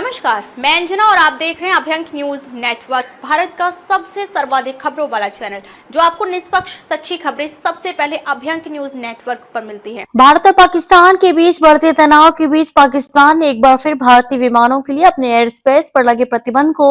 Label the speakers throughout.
Speaker 1: नमस्कार, मैं अंजना और आप देख रहे हैं अभ्यंक न्यूज नेटवर्क, भारत का सबसे सर्वाधिक खबरों वाला चैनल, जो आपको निष्पक्ष सच्ची खबरें सबसे पहले अभ्यंक न्यूज नेटवर्क पर मिलती हैं।
Speaker 2: भारत और पाकिस्तान के बीच बढ़ते तनाव के बीच पाकिस्तान ने एक बार फिर भारतीय विमानों के लिए अपने एयर स्पेस पर लगे प्रतिबंध को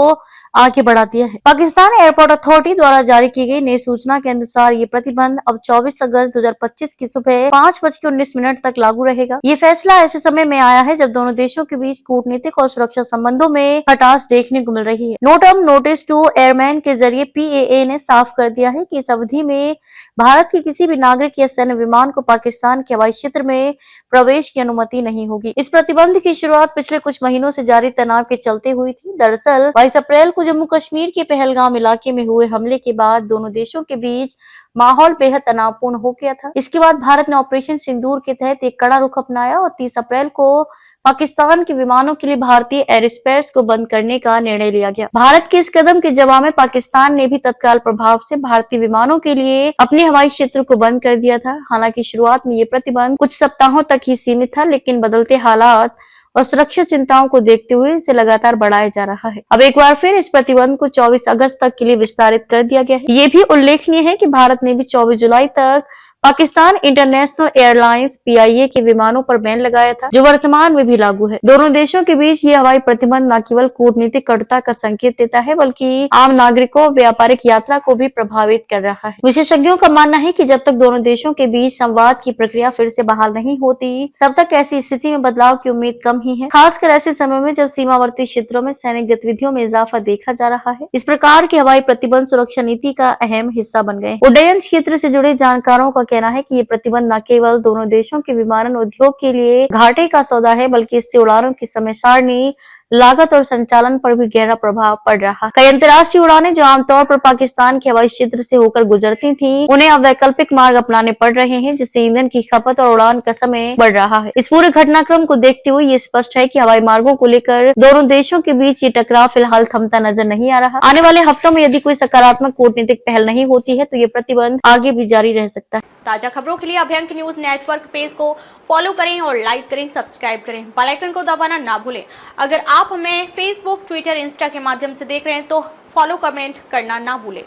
Speaker 2: आगे बढ़ा दिया है। पाकिस्तान एयरपोर्ट अथॉरिटी द्वारा जारी की गई नई सूचना के अनुसार ये प्रतिबंध अब 24 अगस्त 2025 की सुबह 5:19 तक लागू रहेगा। ये फैसला ऐसे समय में आया है जब दोनों देशों के बीच कूटनीतिक और सुरक्षा संबंधों में खटास देखने को मिल रही है। No term notice to airman के जरिए PAA ने साफ कर दिया है कि इस अवधि में भारत के किसी भी नागरिक या सैन्य विमान को पाकिस्तान के हवाई क्षेत्र में प्रवेश की अनुमति नहीं होगी। इस प्रतिबंध की शुरुआत पिछले कुछ महीनों से जारी तनाव के चलते हुई थी। दरअसल 22 अप्रैल को जम्मू कश्मीर के पहलगाम इलाके में हुए हमले के बाद दोनों देशों के बीच माहौल बेहद तनावपूर्ण हो गया था। इसके बाद भारत ने ऑपरेशन सिंदूर के तहत एक कड़ा रुख अपनाया और 30 अप्रैल को पाकिस्तान के विमानों के लिए भारतीय एयर स्पेस को बंद करने का निर्णय लिया गया। भारत के इस कदम के जवाब में पाकिस्तान ने भी तत्काल प्रभाव से भारतीय विमानों के लिए अपने हवाई क्षेत्र को बंद कर दिया था। हालांकि शुरुआत में ये प्रतिबंध कुछ सप्ताहों तक ही सीमित था, लेकिन बदलते हालात और सुरक्षा चिंताओं को देखते हुए इसे लगातार बढ़ाया जा रहा है। अब एक बार फिर इस प्रतिबंध को 24 अगस्त तक के लिए विस्तारित कर दिया गया है। ये भी उल्लेखनीय है कि भारत ने भी 24 जुलाई तक पाकिस्तान इंटरनेशनल एयरलाइंस PIA के विमानों पर बैन लगाया था, जो वर्तमान में भी लागू है। दोनों देशों के बीच ये हवाई प्रतिबंध न केवल कूटनीतिक कटुता का संकेत देता है, बल्कि आम नागरिकों और व्यापारिक यात्रा को भी प्रभावित कर रहा है। विशेषज्ञों का मानना है कि जब तक दोनों देशों के बीच संवाद की प्रक्रिया फिर से बहाल नहीं होती, तब तक ऐसी स्थिति में बदलाव की उम्मीद कम ही है, खासकर ऐसे समय में जब सीमावर्ती क्षेत्रों में सैनिक गतिविधियों में इजाफा देखा जा रहा है। इस प्रकार के हवाई प्रतिबंध सुरक्षा नीति का अहम हिस्सा बन गए। उड्डयन क्षेत्र से जुड़े जानकारों का कहना है कि ये प्रतिबंध न केवल दोनों देशों के विमानन उद्योग के लिए घाटे का सौदा है, बल्कि इससे उड़ानों की समय सारणी, लागत और संचालन पर भी गहरा प्रभाव पड़ रहा है। कई अंतर्राष्ट्रीय उड़ानें जो आमतौर पर पाकिस्तान के हवाई क्षेत्र से होकर गुजरती थीं, उन्हें अब वैकल्पिक मार्ग अपनाने पड़ रहे हैं, जिससे ईंधन की खपत और उड़ान का समय बढ़ रहा है। इस पूरे घटनाक्रम को देखते हुए ये स्पष्ट है कि हवाई मार्गों को लेकर दोनों देशों के बीच ये टकराव फिलहाल थमता नजर नहीं आ रहा। आने वाले हफ्तों में यदि कोई सकारात्मक कूटनीतिक पहल नहीं होती है, तो ये प्रतिबंध आगे भी जारी रह सकता है।
Speaker 1: ताजा खबरों के लिए अभ्यंक न्यूज नेटवर्क पेज को फॉलो करें और लाइक करें, सब्सक्राइब करें, बेल आइकन को दबाना ना भूलें। अगर आप हमें फेसबुक, ट्विटर, इंस्टा के माध्यम से देख रहे हैं तो फॉलो, कमेंट करना ना भूलें।